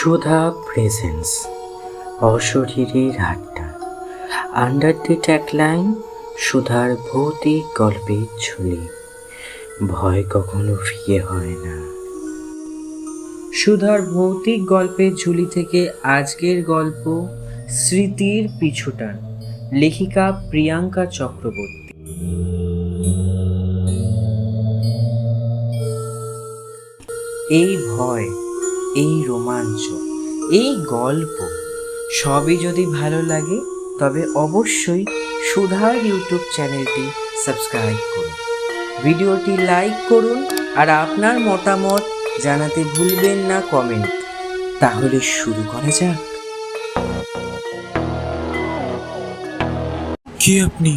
সুধা presence অশরীরীর আড্ডা under the tagline সুধার ভৌতিক গল্পের ঝুলি ভয় কখনো ফিরে হয় না। সুধার ভৌতিক গল্পের ঝুলি থেকে আজকের গল্প স্মৃতির পিছুটান, লেখিকা প্রিয়াঙ্কা চক্রবর্তী। এই ভয়, এই রোমাঞ্চ, এই গল্প সবই যদি ভালো লাগে তবে অবশ্যই সুধার ইউটিউব চ্যানেলটি সাবস্ক্রাইব করুন, ভিডিওটি লাইক করুন আর আপনার মতামত জানাতে ভুলবেন না কমেন্ট। তাহলে শুরু করা যাক। কে আপনি?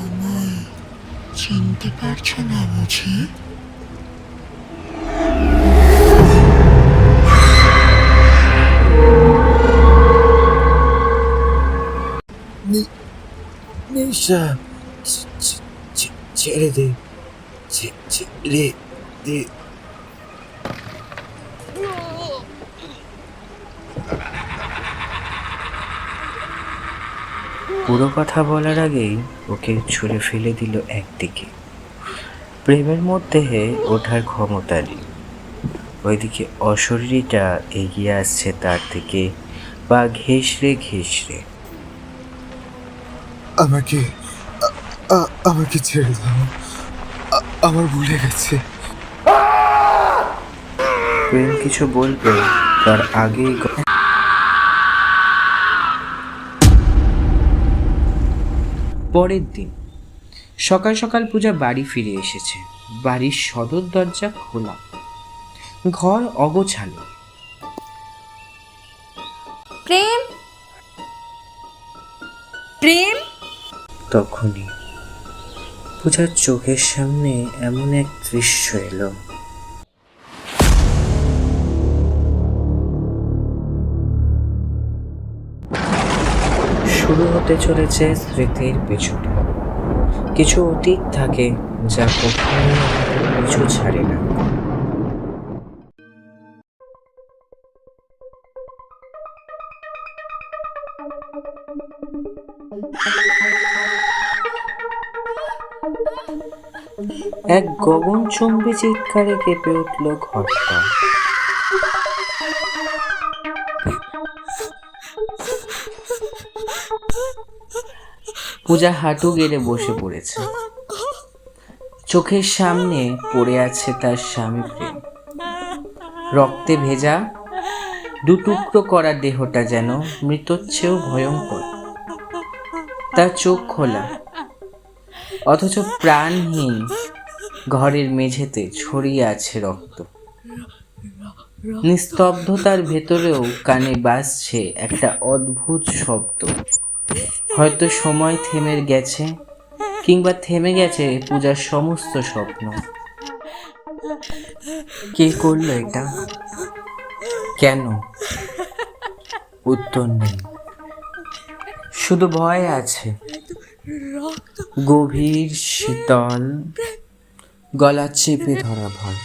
আমায় চিনতে পারছো না বুঝি? নিশা, ছেড়ে দে, ছেড়ে দে। পুরো কথা বলার আগেই ওকে ছুঁড়ে ফেলে দিল একদিকে। প্রেমের মধ্যে ওঠার ক্ষমতা নেই। ওইদিকে অশরীরীটা এগিয়ে আসছে তার থেকে, পা ঘেঁষড়ে ঘেঁষড়ে। আমাকে ছেড়ে দাও, আমার ভুলে গেছে। প্রেম কিছু বলবে তার আগেই পরের দিন সকাল সকাল পূজা বাড়ি ফিরে এসেছে। বাড়ির সদর দরজা খোলা, ঘর অগোছালো। প্রেম প্রেম তখনই পূজার চোখের সামনে এমন এক দৃশ্য এলো। শুরু হতে চলেছে স্মৃতির পিছুটা। কিছু অতীত থাকে যা কখনো পিছু ছাড়ে না। এক গগনচুম্বী চিৎকারে কেঁপে উঠল ঘরটা। পূজা হাঁটু গেড়ে বসে পড়েছে। চোখের সামনে পড়ে আছে তার স্বামী প্রেম। রক্তে ভেজা, দুটুকরো করা দেহটা যেন মৃতর চেয়েও ভয়ঙ্কর। তার চোখ খোলা, অথচ প্রাণহীন। ঘরের মেঝেতে ছড়িয়ে আছে রক্ত। নিস্তব্ধতার ভেতরেও কানে বাজছে একটা অদ্ভুত শব্দ। হয়তো সময় থেমে গেছে, কিংবা থেমে গেছে পূজার সমস্ত স্বপ্ন। কে করলো এটা? কেন? উত্তর নেই, শুধু ভয় আছে। গভীর শীতল, গলা চেপে ধরা ভয়।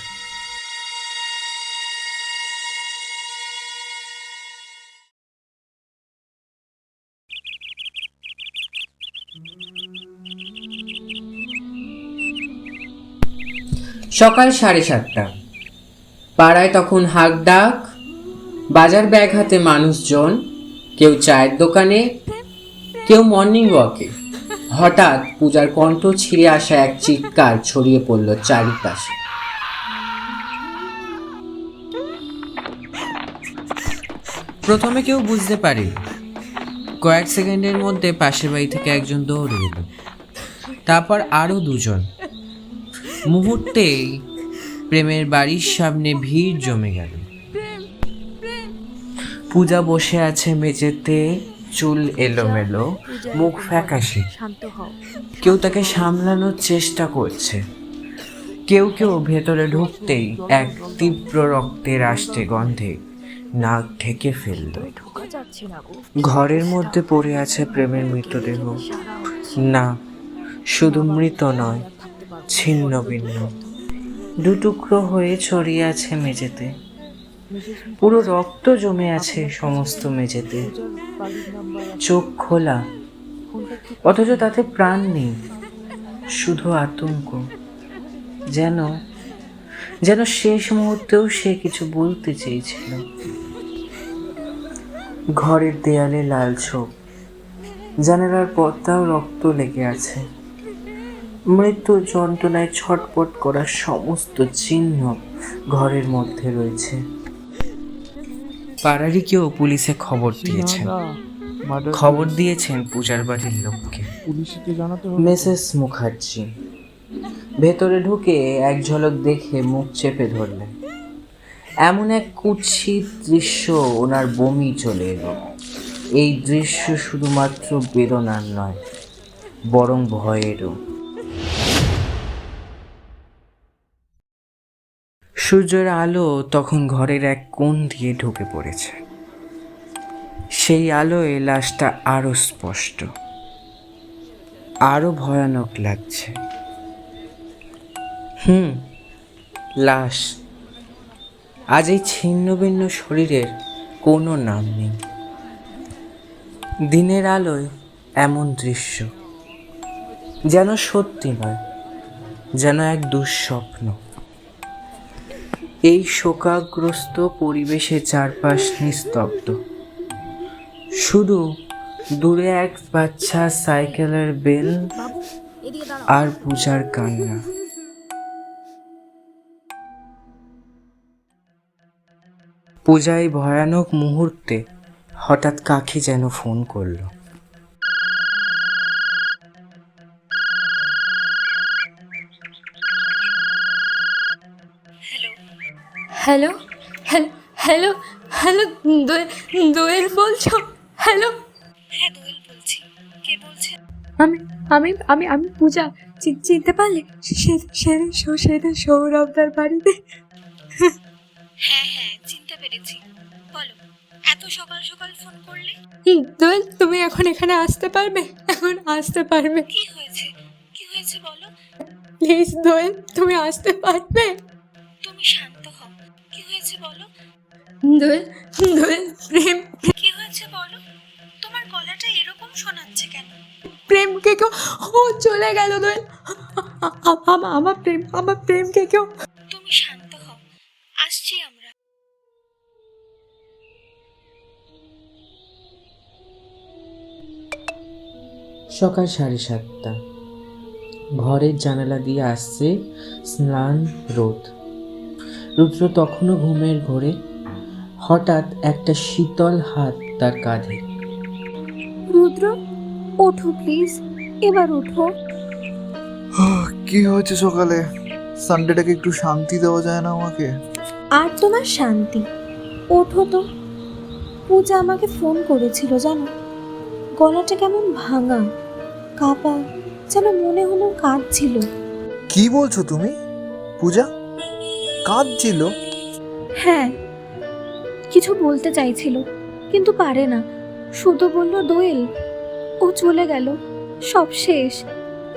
সকাল 7:30। পাড়ায় তখন হাঁক ডাক, বাজার ব্যাগ হাতে মানুষজন, কেউ চায়ের দোকানে, কেউ মর্নিং ওয়াকে। হঠাৎ পূজার কণ্ঠ ছিঁড়ে আসা এক চিৎকার ছড়িয়ে পড়ল চারিপাশে। প্রথমে কেউ বুঝতে পারে, কয়েক সেকেন্ডের মধ্যে পাশের বাড়ি থেকে একজন দৌড়ে এলো, তারপর আরো দুজন। মুহূর্তেই প্রেমের বাড়ির সামনে ভিড় জমে গেল। পূজা বসে আছে মেঝেতে, চুল এলোমেলো, মুখ ফ্যাকাশে। কেউ তাকে সামলানোর চেষ্টা করছে, কেউ কেউ ভেতরে ঢুকতেই এক তীব্র রক্তের আষ্টে গন্ধে নাক ঢেকে ফেলল। ঘরের মধ্যে পড়ে আছে প্রেমের মৃতদেহ। না, শুধু মৃত নয়, ছিন্ন ভিন্ন। দু টুকরো হয়ে ছড়িয়ে আছে মেঝেতে। পুরো রক্ত জমে আছে সমস্ত মেঝেতে। চোখ খোলা, অথচ তাতে প্রাণ নেই, শুধু আতঙ্ক। যেন যেন শেষ মুহূর্তেও সে কিছু বলতে চেয়েছিল। ঘরের দেয়ালে লাল ছোপ, জানালার পর্দাও রক্ত লেগে আছে। মৃত্যু যন্ত্রণায় ছটপট করার সমস্ত চিহ্ন ঘরের মধ্যে রয়েছে। পাড়ারই কেউ পুলিশে খবর দিয়েছেন। খবর দিয়েছেন পূজার বাড়ির লোককে। মিসেস মুখার্জি ভেতরে ঢুকে এক ঝলক দেখে মুখ চেপে ধরলেন। এমন এক কুৎসিত দৃশ্য ওনার বমি চলে এলো। এই দৃশ্য শুধুমাত্র বেদনার নয়, বরং ভয়েরও। সূর্যের আলো তখন ঘরের এক কোণ দিয়ে ঢুকে পড়েছে। সেই আলোয় লাশটা আরো স্পষ্ট, আরো ভয়ানক লাগছে। লাশ। আজ এই ছিন্ন ভিন্ন শরীরের কোনো নাম নেই। দিনের আলোয় এমন দৃশ্য যেন সত্যি নয়, যেন এক দুঃস্বপ্ন। এই শোকাগ্রস্ত পরিবেশে চারপাশ নিস্তব্ধ। শুধু দূরে এক বাচ্চা সাইকেলের বেল আর পূজার কান্না। পূজায় ভয়ানক মুহূর্তে হঠাৎ কাকি যেন ফোন করলো। হ্যালো হ্যালো হ্যালো হ্যালো দোয়েল বলছো? হ্যালো, হ্যাঁ দোয়েল বলছি। কে বলছেন? আমি আমি আমি আমি পূজা। চিনতে পারলে? সেদিন সৌরভদার বাড়িতে। হ্যাঁ হ্যাঁ চিনতে পেরেছি। বলো, এত সকাল সকাল ফোন করলে? দোয়েল, তুমি এখন এখানে আসতে পারবে? এখন আসতে পারবে? কি হয়েছে? কি হয়েছে বলো? প্লিজ দোয়েল, তুমি আসতে পারবে? তুমি শান্ত হও। কি হয়েছে বলো? দোয়েল, দোয়েল, প্রেম কি হয়েছে বলো? তোমার গলাটা এরকম শোনাচ্ছে কেন? প্রেমকে কেউ চলে গেল দোয়েল। আমার প্রেমকে কেউ। তুমি শান্ত হও, আসছি আমরা। সকাল 7:30। ঘরের জানালা দিয়ে আসছে স্নান রোদ। রুদ্র তখনও ঘুমের ঘোরে। হঠাৎ একটা শীতল হাত তার কাঁধে। রুদ্র, ওঠো প্লিজ, এবার ওঠো। কি হয়েছে সকালে? সানডেটাকে একটু শান্তি দেওয়া যায় না আমাকে? আর তোমার শান্তি? ওঠো তো। পূজা আমাকে ফোন করেছিল জানো, গলাটা কেমন ভাঙা, কাঁপা, যেন মনে হলো কাঁদছিল। কি বলছো তুমি? পূজা কাঁদছিল? হ্যাঁ, কিছু বলতে চাইছিল কিন্তু পারে না, শুধু বলল দোয়েল ও চলে গেল, সব শেষ।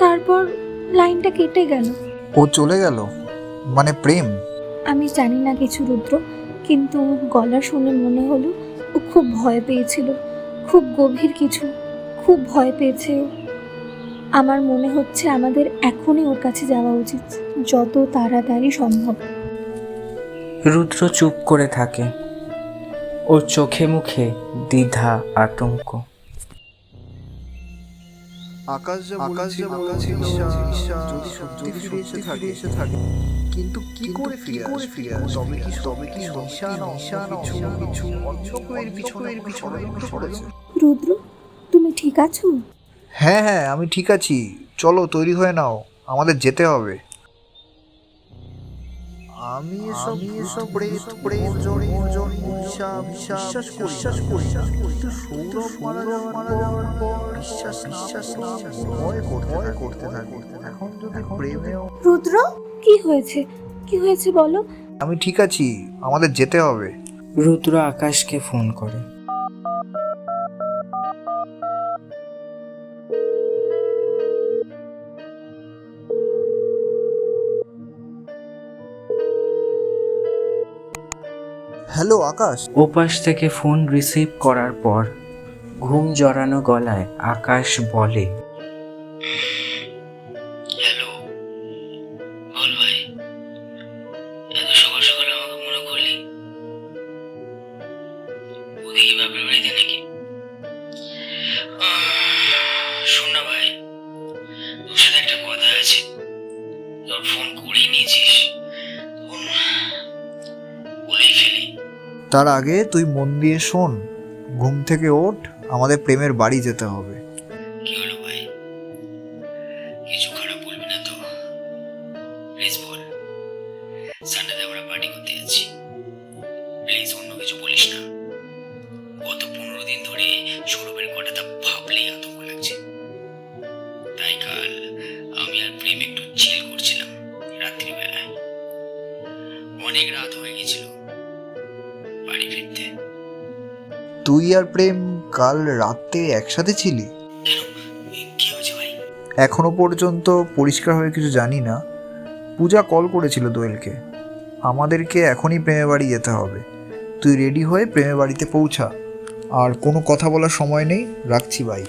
তারপর লাইনটা কেটে গেল। ও চলে গেল মানে প্রেম? আমি জানি না কিছু রুদ্র, কিন্তু গলা শুনে মনে হলো ও খুব ভয় পেয়েছিল, খুব গভীর কিছু, খুব ভয় পেয়েছে ও। আমার মনে হচ্ছে আমাদের এখনই ওর কাছে যাওয়া উচিত, যত তাড়াতাড়ি সম্ভব। রুদ্র চুপ করে থাকে। ওর চোখে মুখে দ্বিধা, আতঙ্ক। আকাশ যা বলছিল যদি সত্যি ফিরে এসে থাকে, কিন্তু কি করে ফিরে আসবে? তবে কি নিশা না কিছু অন্য এর পিছনে ষড়যন্ত্র করেছে? রুদ্র, তুমি ঠিক আছো? হ্যাঁ হ্যাঁ, আমি ঠিক আছি। চলো তৈরি হয়ে নাও, আমাদের যেতে হবে। আমি এসব বিশ্বাস করি না, কিন্তু সৌরভ মারা যাওয়ার পর বিশ্বাস ভয় করতে থাকে। এখন যদি প্রেমেও। রুদ্র, কি হয়েছে? কি হয়েছে বলো? আমি ঠিক আছি, আমাদের যেতে হবে। রুদ্র আকাশকে ফোন করে। হ্যালো আকাশ। ওপাশ থেকে ফোন রিসিভ করার পর ঘুম জড়ানো গলায় আকাশ বলে, হ্যালো, বল ভাই, এত সকাল সকাল আমাকে মনে করলি? ওদিকে বাপের বাড়িতে নাকি? শোন না ভাই, তোর সাথে একটা কথা আছে। তোর ফোন করিয়ে নিয়েছিস, তখন বলেই ফেলি। তার আগে তুই মন দিয়ে শোন, ঘুম থেকে ওঠ, আমাদের প্রেমের বাড়ি যেতে হবে। কি হলো ভাই, কিছু খারাপ বলবি না তো? প্লিজ বল, সানডেতে আমরা পার্টি করতে যাচ্ছি। প্লিজ অন্য কিছু বলিস না। গত 15 দিন ধরে সৌরভের কথাটা ভাবলেই আতঙ্ক লাগছে। তাই কাল আমি আর প্রেম একটু চিল করছিলাম রাত্রিবেলায়। অনেক রাত হয়ে গেছিল বাড়ি ফিরতে। তুই আর প্রেম কাল রাতে একসাথে ছিলি? কি হয়েছে ভাই? এখনো পর্যন্ত পরিষ্কারভাবে কিছু জানি না। পূজা কল করেছিল দোয়েলকে, আমাদেরকে এখনই প্রেমের বাড়ি যেতে হবে। তুই রেডি হয়ে প্রেমের বাড়িতে পৌঁছা। আর কোনো কথা বলার সময় নেই, রাখছি ভাই।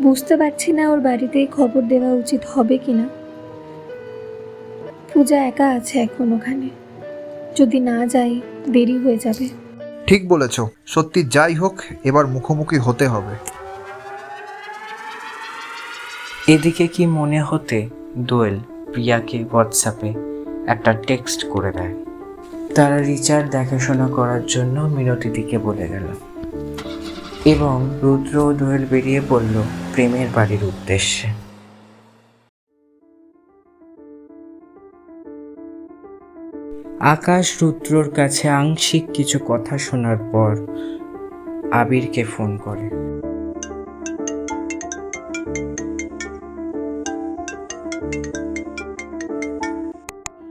বুঝতে পারছি না ওর বাড়িতে খবর দেওয়া উচিত হবে কি না। পূজা একা আছে এখন ওখানে, যদি না যাই দেরি হয়ে যাবে। ঠিক বলেছ, সত্যি যাই হোক এবার মুখোমুখি হতে হবে। এদিকে কি মনে হতে দোয়েল প্রিয়াকে হোয়াটসঅ্যাপে একটা টেক্সট করে দেয়। তারা রিচার্জ দেখাশোনা করার জন্য মিনতিদিকে বলে গেল এবং রুদ্র ও দোয়েল বেরিয়ে পড়ল প্রেমের বাড়ির উদ্দেশ্যে। আকাশ রুদ্রর কাছে আংশিক কিছু কথা শোনার পর আবিরকে ফোন করে।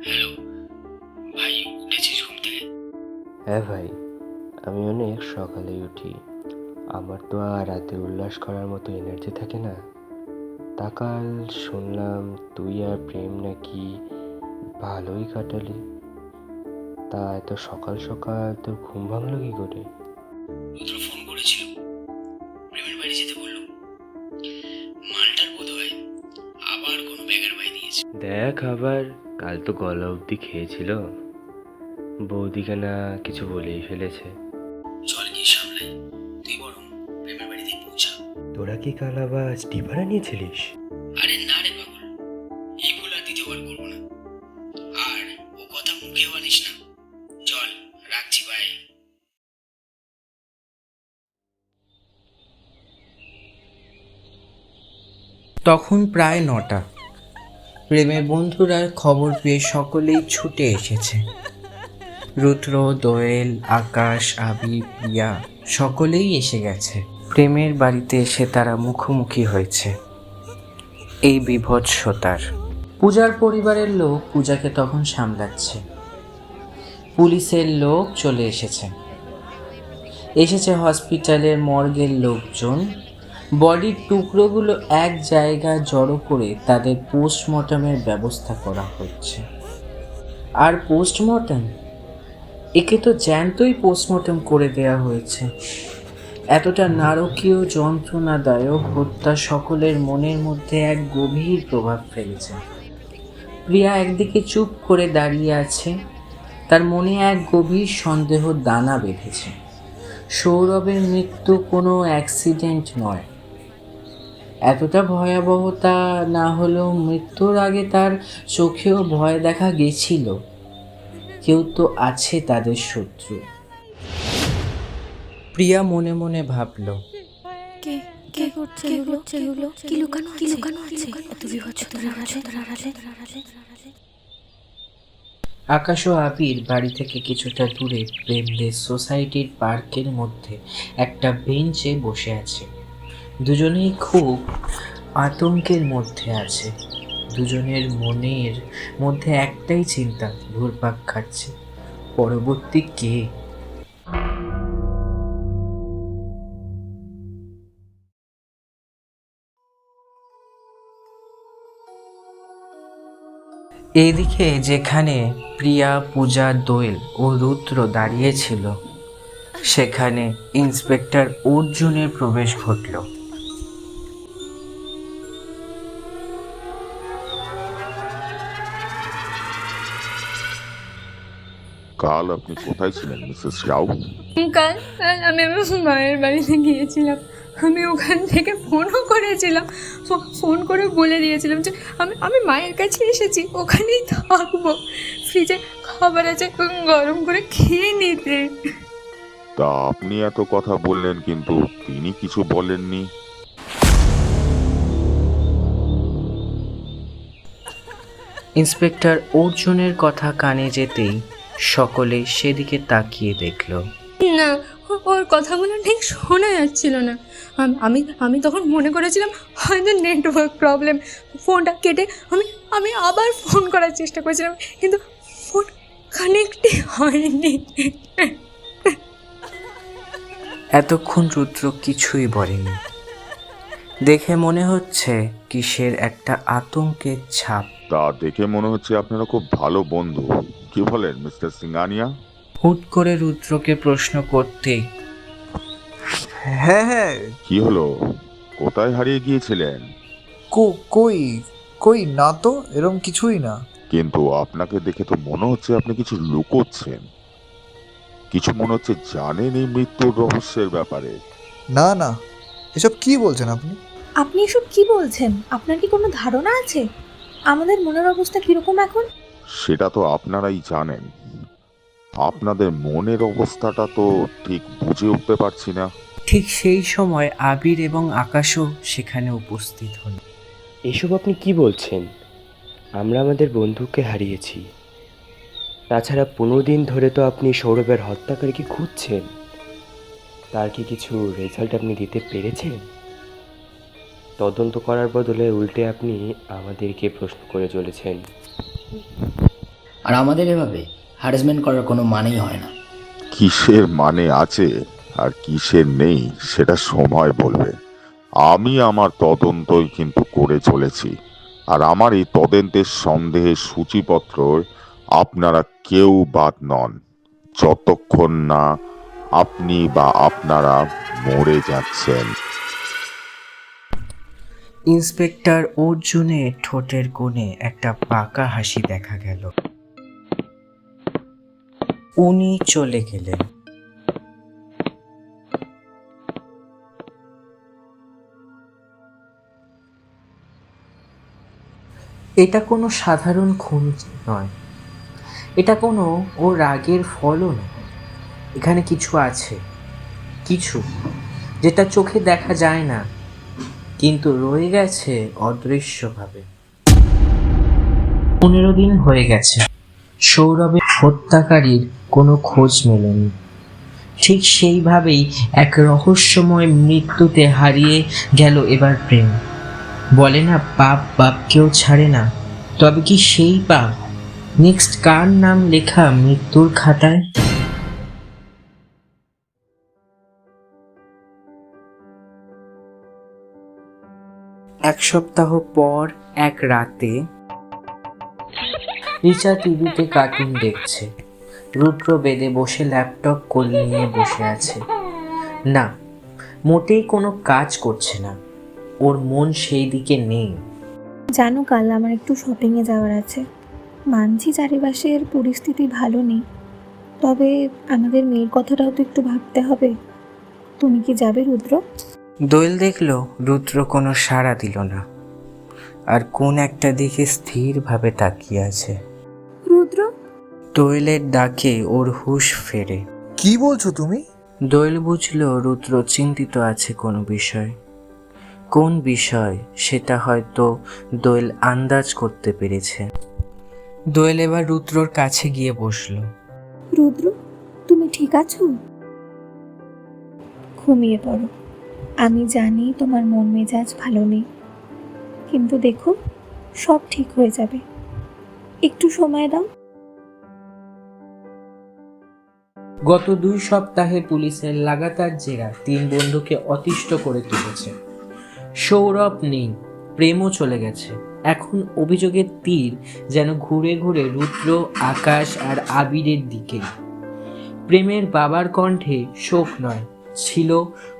হ্যালো ভাই, উঠেছিস ঘুম থেকে? হ্যাঁ ভাই, আমি অনেক সকালে উঠি। আমার তো আর রাতে উল্লাস করার মতো এনার্জি থাকে না। তা কাল শুনলাম তুই আর প্রেম নাকি ভালোই কাটালি। তা এত সকাল সকাল তোর ঘুম ভাঙলো কি করে? রুদ্র ফোন করেছিল, প্রেমের বাড়ি যেতে বললো। মালটার বোধ হয় আবার কোনো ব্যাগার বাই দিয়েছে। দেখ আবার, কাল তো গলা অবধি খেয়েছিল। বৌদিকে না কিছু বলেই ফেলেছে। চল গিয়ে সামলাই, তুই বরং প্রেমের বাড়িতে পৌঁছা। তোরা কি কাল আবার স্টিফার নিয়েছিলিস? আরে না রে পাগল, এই ভুল আর দ্বিতীয়বার করবো না। আর ও কথা মুখেও আনিস না। চল, রাখছি, ভাই। তখন প্রায় 9টা। প্রেমের বন্ধুরা খবর পেয়ে সকলেই ছুটে এসেছে। রুদ্র, দোয়েল, আকাশ, আবি, প্রিয়া সকলেই এসে গেছে। প্রেমের বাড়িতে এসে তারা মুখোমুখি হয়েছে এই বীভৎসতার। পূজার পরিবারের লোক পূজাকে তখন সামলাচ্ছে। পুলিশের লোক চলে এসেছে হসপিটালের মর্গের লোকজন। বডির টুকরোগুলো এক জায়গায় জড়ো করে তাদের পোস্টমর্টমের ব্যবস্থা করা হচ্ছে। আর পোস্টমর্টম, একে তো জ্যান্তই পোস্টমর্টম করে দেয়া হয়েছে। এতটা নারকীয় যন্ত্রণাদায়ক হত্যা সকলের মনের মধ্যে এক গভীর প্রভাব ফেলেছে। প্রিয়া একদিকে চুপ করে দাঁড়িয়ে আছে, তার মনে এক গভীর সন্দেহ দানা বেঁধেছে। সৌরভের মৃত্যু কোনো অ্যাক্সিডেন্ট নয়। এতটা ভয়াবহতা না হলেও মৃত্যুর আগে তার চোখেও ভয় দেখা গেছিল। কেউ তো আছে তাদের শত্রু। প্রিয়া মনে মনে ভাবল, কে কে করছে এগুলো? কি লুকানো আছে এত বিভৎসতার আড়ালে? আকাশ ও আবির বাড়ি থেকে কিছুটা দূরে প্রেমদের সোসাইটির পার্কের মধ্যে একটা বেঞ্চে বসে আছে। দুজনেই খুব আতঙ্কের মধ্যে আছে। দুজনের মনের মধ্যে একটাই চিন্তা ঘুরপাক খাচ্ছে, পরবর্তী কে? এইদিকে যেখানে প্রিয়া, পূজা, দোয়েল ও রুদ্র দাঁড়িয়েছিল সেখানে ইন্সপেক্টর অর্জুনের প্রবেশ ঘটল। কাল আপনি কোথায় ছিলেন মিসেস রাও? কাল কাল আমি আমার মায়ের বাড়িতে গিয়েছিলাম। আমি ওখান থেকে ফোনও করেছিলাম, ফোন করে বলে দিয়েছিলাম যে আমি মায়ের কাছে এসেছি, ওখানেই থাকবো, ফ্রিজে খাবার আছে গরম করে খেয়ে নিতে। তা আপনি এত কথা বললেন কিন্তু তিনি কিছু বলেননি। ইন্সপেক্টর অর্জুনের কথা কানে যেতেই সকলে সেদিকে তাকিয়ে দেখল। না, ওর কথাগুলো ঠিক শোনা যাচ্ছিল না। আমি আমি তখন মনে করেছিলাম হয়তো নেটওয়ার্ক প্রবলেম। ফোনটা কেটে আমি আবার ফোন করার চেষ্টা করেছিলাম, কিন্তু ফোন কানেক্টই হয়নি। এতক্ষণ রুদ্র কিছুই বলেনি। দেখে মনে হচ্ছে কিসের একটা আতঙ্কের ছাপ। তা দেখে মনে হচ্ছে আপনারা খুব ভালো বন্ধু, কি বলেন মিস্টার সিঙ্গানিয়া? হুট করে রুদ্রকে প্রশ্ন করতেই হ্যাঁ হ্যাঁ, কি হলো, কোথায় হারিয়ে গিয়েছিলেন? কই কই না তো, এরম কিছুই না। কিন্তু আপনাকে দেখে তো মনে হচ্ছে আপনি কিছু লুকোচ্ছেন, কিছু মনে হচ্ছে জানেন এই মৃত্যুর রহস্যের ব্যাপারে। না না, এসব কি বলছেন আপনি? আপনি এসব কি বলছেন? আপনার কি কোনো ধারণা আছে আমাদের মনের অবস্থা কিরকম এখন? সেটা তো আপনারাই জানেন, আপনাদের মনের অবস্থাটা তো ঠিক বুঝে উঠতে পারছি না। ঠিক সেই সময় আবির এবং আকাশও সেখানে উপস্থিত হল। এসব আপনি কি বলছেন? আমরা আমাদের বন্ধুকে হারিয়েছি। তাছাড়া 15 দিন ধরে তো আপনি সৌরভের হত্যাকারীকে খুঁজছেন। তার কি কিছু রেজাল্ট আপনি দিতে পেরেছেন? তদন্ত করার বদলে উল্টে আপনি আমাদেরকে প্রশ্ন করে চলেছেন। আর আমাদের এভাবে হ্যারাসমেন্ট করার কোনো মানেই হয় না। কিসের মানে আছে আর কিসের নেই সেটা সময় বলবে। আমি আমার তদন্তই কিন্তু করে চলেছি, আর আমার এই তদন্তের সন্দেহের সূচিপত্র আপনারা কেউ বাদ নন, যতক্ষণ না আপনি বা আপনারা মরে যাচ্ছেন। ইন্সপেক্টর অর্জুনের ঠোঁটের কোণে একটা পাকা হাসি দেখা গেল। উনি চলে গেলেন। এটা কোনো সাধারণ খুন নয়, এটা কোনো ও রাগের ফলও নয়। এখানে কিছু আছে, কিছু যেটা চোখে দেখা যায় না কিন্তু রয়ে গেছে অদৃশ্যভাবে। 15 দিন হয়ে গেছে, সৌরভের হত্যাকারীর কোনো খোঁজ মেলেনি। ঠিক সেইভাবেই এক রহস্যময় মৃত্যুতে হারিয়ে গেল এবার প্রেম। বলে না পাপ বাপকেও ছাড়ে না, তবে কি সেই পাপ নেক্সট কার নাম লেখা মৃত্যুর খাতায়? এক সপ্তাহ পর এক রাতে রিচা টিভিতে কার্টুন দেখছে। রুদ্র বেদে বসে ল্যাপটপ কোলে নিয়ে বসে আছে। না, মোটেই কোনো কাজ করছে না, ওর মন সেই দিকে নেই। জানো, কাল আমার একটু শপিংয়ে যাওয়ার আছে। মানছি চারিপাশের পরিস্থিতি ভালো নেই, তবে আমাদের মেয়ের কথাটাও তো একটু ভাবতে হবে। তুমি কি যাবে রুদ্র? দোয়েল দেখল রুদ্র কোনো সাড়া দিল না, আর কোন একটা দিকে স্থিরভাবে তাকিয়ে আছে। রুদ্র, দোয়েলের ডাকে ওর হুঁশ ফেরে। কি বলছো তুমি? দোয়েল বুঝল রুদ্র চিন্তিত আছে কোনো বিষয়। কোন বিষয় সেটা হয়তো দোয়েল আন্দাজ করতে পেরেছে। দোয়েল এবার রুদ্রর কাছে গিয়ে বসলো। রুদ্র, তুমি ঠিক আছো? ঘুমিয়ে পড়ো। আমি জানি তোমার মন মেজাজ ভালো নেই, কিন্তু দেখো সব ঠিক হয়ে যাবে। একটু সময় দাও। গত 2 সপ্তাহে পুলিশের লাগাতার জেরা 3 বন্ধুকে অতিষ্ঠ করে তুলেছে। সৌরভ নেই, প্রেমও চলে গেছে, এখন অভিযোগের তীর যেন ঘুরে ঘুরে রুদ্র, আকাশ আর আবিরের দিকে। প্রেমের বাবার কণ্ঠে শোক নয়, ছিল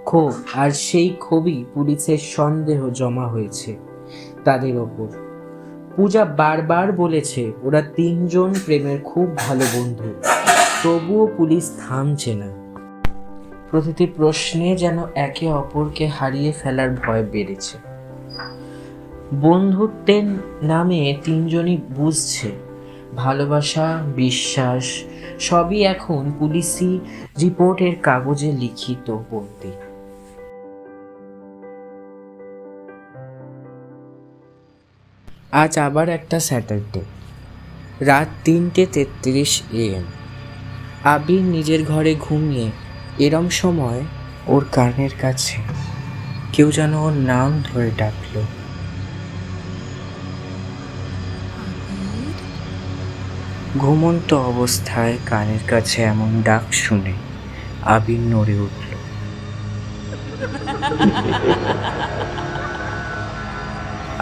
ক্ষোভ, আর সেই ক্ষোভই পুলিশের সন্দেহ জমা হয়েছে তাদের ওপর। পূজা বারবার বলেছে ওরা তিনজন প্রেমের খুব ভালো বন্ধু, তবুও পুলিশ থামছে না। প্রতিটি প্রশ্নে যেন একে অপরকে হারিয়ে ফেলার ভয় বেড়েছে। বন্ধুত্বের নামে তিনজনই বুঝছে ভালোবাসা, বিশ্বাস সবই এখন পুলিশি রিপোর্টের কাগজে লিখিত বলতে। আজ আবার একটা স্যাটারডে, রাত 3:33 AM। আবির নিজের ঘরে ঘুমিয়ে এরম সময় ওর কানের কাছে কেউ যেন ওর নাম ধরে ডাকলো। ঘুমন্ত অবস্থায় কানের কাছে এমন ডাক শুনে আবির নড়ে উঠল।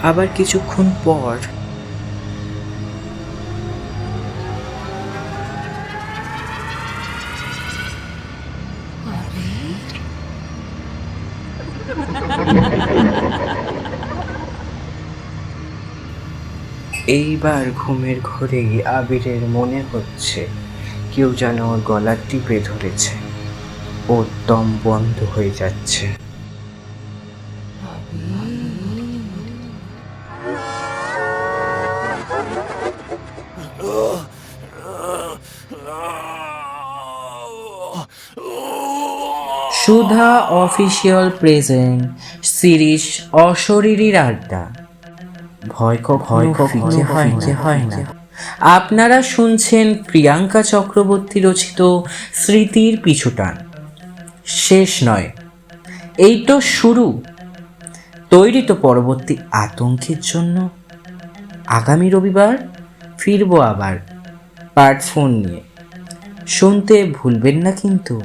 আবার কিছুক্ষণ পর এইবার ঘুমের ঘোরেই আবিরের মনে হচ্ছে কেউ যেন ওর গলা টিপে ধরেছে, ওর দম বন্ধ হয়ে যাচ্ছে। সুধা অফিসিয়াল প্রেজেন্ট সিরিজ অশরীরীর আড্ডা। ভয় কখনো হয় না। আপনারা শুনছেন প্রিয়াঙ্কা চক্রবর্তী রচিত স্মৃতির পিছুটান। শেষ নয়, এই তো শুরু। তৈরি তো পরবর্তী আতঙ্কের জন্য। আগামী রবিবার ফিরবো আবার পার্ট 4 নিয়ে। শুনতে ভুলবেন না কিন্তু।